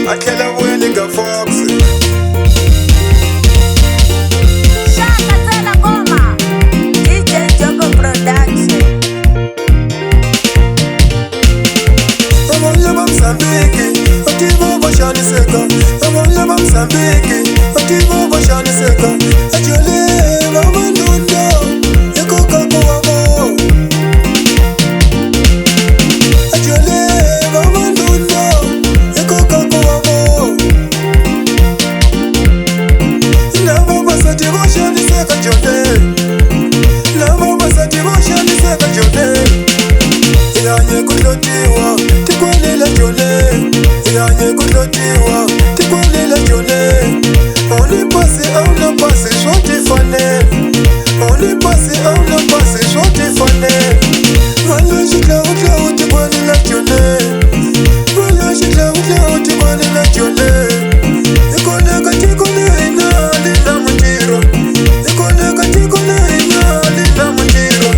Akela wele ga Fox. Shaka tena ngoma. DJ Jogo Production. Amole Mozambique, ativo boshani seka. Amole Mozambique, ativo boshani seka. Ajole mama nunda, eko kako wabo. Ajole mama nunda, eko kako wabo. Lava masati boshani seka jole. Lava masati boshani seka jole. Yanye kulotiwa, tikwalela jole. Yanye kulotiwa, tikwalela jole. On est passé, on a passé, soit t'es fané. On est passé, on a passé, soit t'es fané. Voilà, j'ai là où t'es kwalela jole. Voilà, j'ai là où t'es kwalela jole. Ekone katikone ina, lina mutiro. Ekone katikone ina, lina mutiro.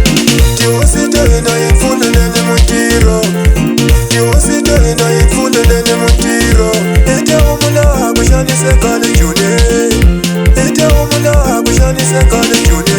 Tiwosita ina yifuna nene mutiro. Tiwosita ina yifuna nene mutiro. Ete umula kushani sekane june. Ete umula kushani sekane june.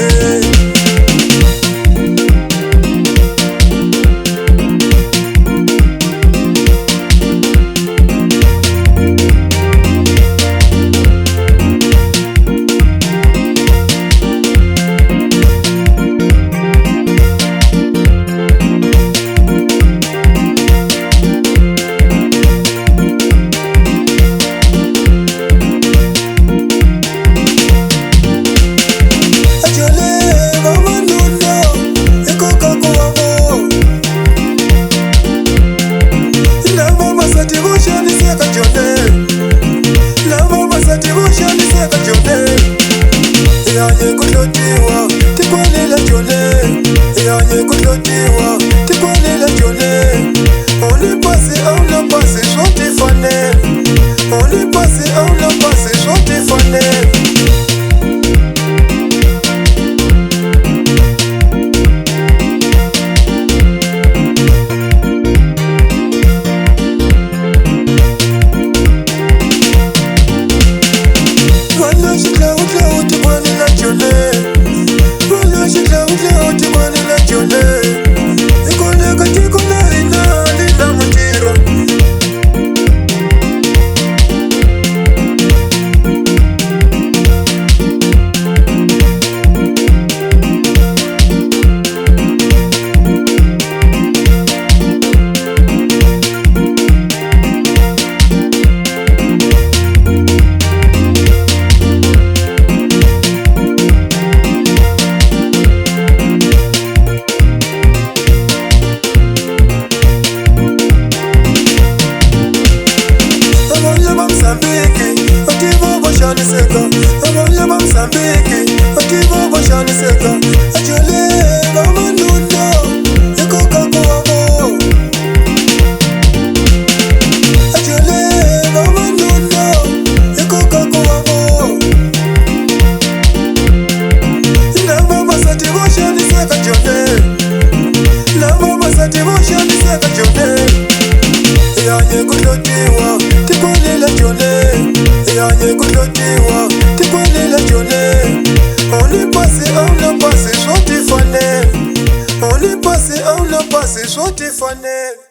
Yanye kulotiwa, tikwalela jole. Yanye kulotiwa, tikwalela jole. On est passé, on a passé, soit t'es fané. On est passé, on a passé, soit t'es fané. Voilà, j'ai là où t'es kwalela jole. Voilà, j'ai là où t'es kwalela jole. Ekone katikone ina, lina mutiro. Mozambique, ativo boshani seka. Amole Mozambique, ativo boshani seka. Ajole mama nunda, eko kako wabo. Ajole mama nunda, eko kako wabo. Lava masati boshani seka jole. Lava masati boshani seka jole. Yanye kulotiwa, tikwalela jole. Yanye kulotiwa, tikwalela jole. On est passé, on a passé, soit t'es fané. On est passé, on a passé, soit t'es fané.